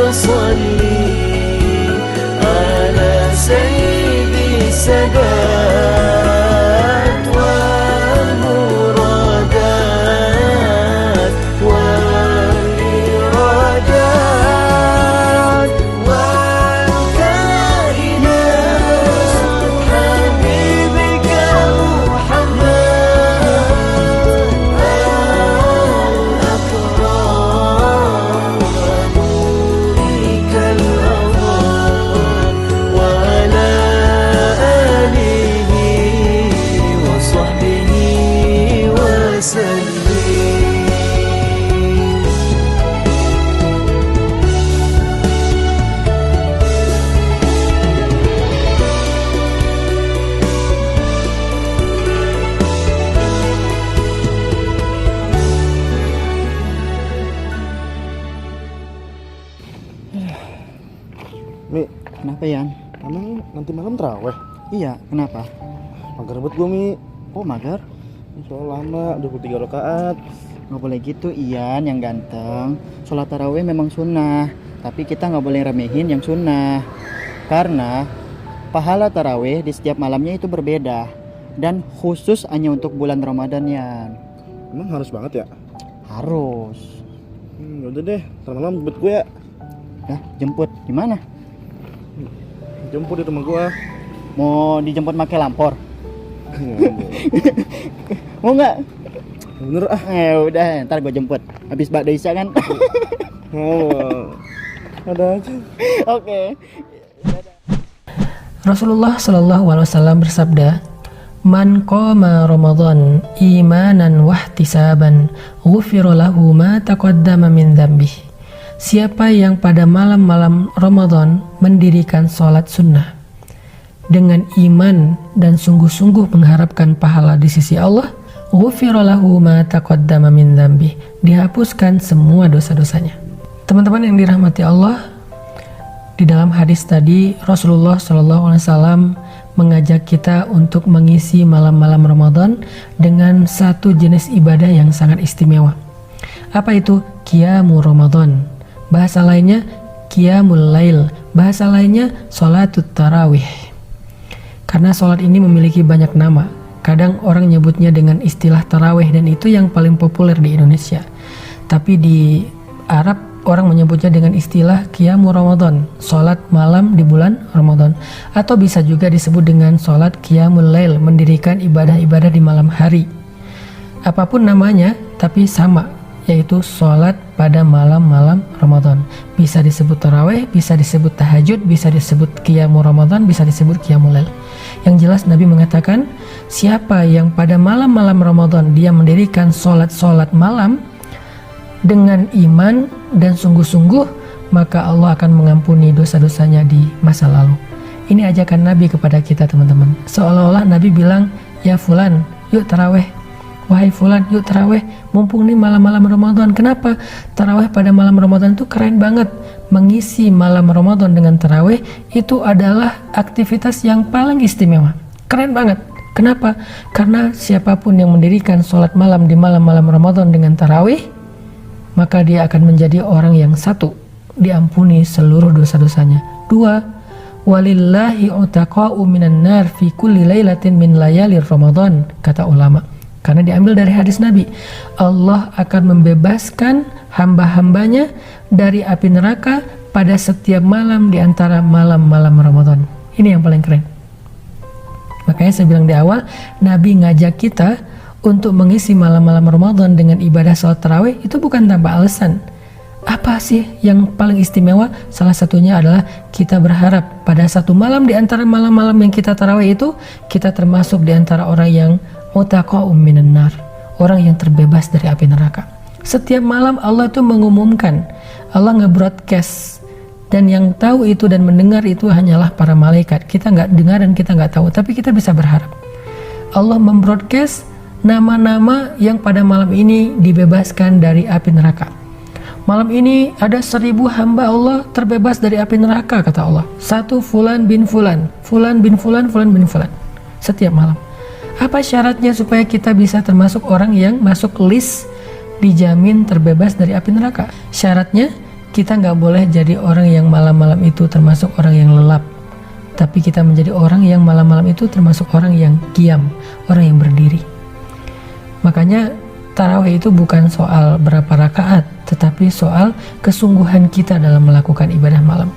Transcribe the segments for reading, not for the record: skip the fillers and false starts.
وصلي على سيد السادات والمرادات والإرادات والكائنات حبيبك محمد الأكرم ونورك الأضاء وعلى آله وصحبه وسلم. Mi, Kenapa Yan? emang nanti malam terawih? Iya, kenapa? Mager banget gue, Mi. Oh mager? Soal lama, 23 rakaat. Nggak boleh gitu Ian yang ganteng. Sholat tarawih memang sunnah, tapi kita nggak boleh remehin yang sunnah. Karena pahala tarawih di setiap malamnya itu berbeda. Dan khusus hanya untuk bulan Ramadan Yan. Emang harus banget ya? Harus. Yaudah deh, ntar malam jemput gue ya. Dah, jemput di mana? Jemput di rumah gue. Mau dijemput pakai lampor? Mau nggak? Bener ah. Udah, ntar gue jemput. Habis bakda isya kan? Oh, ada aja. Oke. Rasulullah Shallallahu Alaihi Wasallam bersabda, "Man qama Ramadan imanan wahtisaban, ghufira lahu ma taqaddama min dzambihi." Siapa yang pada malam-malam Ramadan mendirikan sholat sunnah dengan iman dan sungguh-sungguh mengharapkan pahala di sisi Allah, ghufira lahu ma taqaddama min dzambihi, dihapuskan semua dosa-dosanya. Teman-teman yang dirahmati Allah, di dalam hadis tadi Rasulullah SAW mengajak kita untuk mengisi malam-malam Ramadan dengan satu jenis ibadah yang sangat istimewa. Apa itu? Qiyamul Ramadan. Bahasa lainnya Qiyamul Lail. Bahasa lainnya Sholatut Tarawih. Karena sholat ini memiliki banyak nama. Kadang orang nyebutnya dengan istilah tarawih dan itu yang paling populer di Indonesia. Tapi di Arab orang menyebutnya dengan istilah Qiyamul Ramadan, sholat malam di bulan Ramadan. Atau bisa juga disebut dengan sholat Qiyamul Lail, mendirikan ibadah-ibadah di malam hari. Apapun namanya, tapi sama, yaitu sholat pada malam-malam Ramadan. Bisa disebut tarawih, bisa disebut tahajud, bisa disebut Qiyamul Ramadan, bisa disebut Qiyamul Lail. Yang jelas Nabi mengatakan, siapa yang pada malam-malam Ramadan dia mendirikan sholat-sholat malam dengan iman dan sungguh-sungguh, maka Allah akan mengampuni dosa-dosanya di masa lalu. Ini ajakan Nabi kepada kita teman-teman. Seolah-olah Nabi bilang, ya fulan, yuk tarawih. Wahai fulan, yuk tarawih. Mumpung nih malam-malam Ramadan. Kenapa? Tarawih pada malam Ramadan itu keren banget. Mengisi malam Ramadan dengan tarawih itu adalah aktivitas yang paling istimewa. Keren banget. Kenapa? Karena siapapun yang mendirikan sholat malam di malam-malam Ramadan dengan tarawih, maka dia akan menjadi orang yang satu, diampuni seluruh dosa-dosanya. Dua, walillahi utaqa'u minan nar fi kulli lailatin min layalir Ramadan, kata ulama. Karena diambil dari hadis Nabi, Allah akan membebaskan hamba-hambanya dari api neraka pada setiap malam di antara malam-malam Ramadan. Ini yang paling keren. Makanya saya bilang di awal, Nabi ngajak kita untuk mengisi malam-malam Ramadan dengan ibadah salat tarawih itu bukan tanpa alasan. Apa sih yang paling istimewa? Salah satunya adalah kita berharap pada satu malam di antara malam-malam yang kita tarawih itu, kita termasuk di antara orang yang mutaqa'um minan nar, orang yang terbebas dari api neraka. Setiap malam Allah itu mengumumkan, Allah nge-broadcast, dan yang tahu itu dan mendengar itu hanyalah para malaikat. Kita nggak dengar dan kita nggak tahu, tapi kita bisa berharap. Allah membroadcast nama-nama yang pada malam ini dibebaskan dari api neraka. Malam ini ada 1000 hamba Allah terbebas dari api neraka, kata Allah. Satu fulan bin fulan, fulan bin fulan, fulan bin fulan. Setiap malam. Apa syaratnya supaya kita bisa termasuk orang yang masuk list dijamin terbebas dari api neraka? Syaratnya kita nggak boleh jadi orang yang malam-malam itu termasuk orang yang lelap, tapi kita menjadi orang yang malam-malam itu termasuk orang yang qiyam, orang yang berdiri. Makanya tarawih itu bukan soal berapa rakaat, tetapi soal kesungguhan kita dalam melakukan ibadah malam.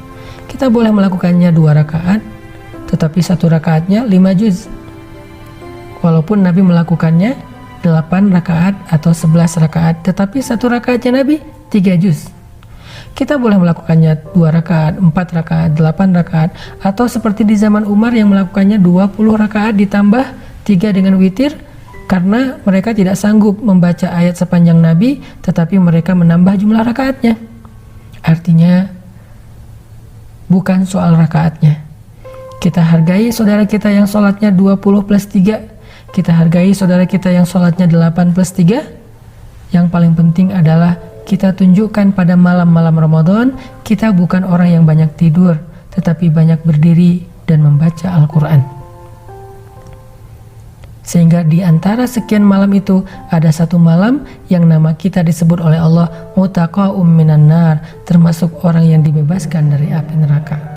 Kita boleh melakukannya 2 rakaat, tetapi 1 rakaatnya 5 juz. Walaupun Nabi melakukannya 8 rakaat atau 11 rakaat, tetapi 1 rakaatnya Nabi 3 juz. Kita boleh melakukannya 2 rakaat, 4 rakaat, 8 rakaat, atau seperti di zaman Umar yang melakukannya 20 rakaat ditambah 3 dengan witir, karena mereka tidak sanggup membaca ayat sepanjang Nabi, tetapi mereka menambah jumlah rakaatnya. Artinya bukan soal rakaatnya. Kita hargai saudara kita yang sholatnya 20 plus 3. Kita hargai saudara kita yang sholatnya 8 plus 3. Yang paling penting adalah kita tunjukkan pada malam-malam Ramadan, kita bukan orang yang banyak tidur, tetapi banyak berdiri dan membaca Al-Quran. Sehingga di antara sekian malam itu ada 1 malam yang nama kita disebut oleh Allah mutaqa'um minan nar, termasuk orang yang dibebaskan dari api neraka.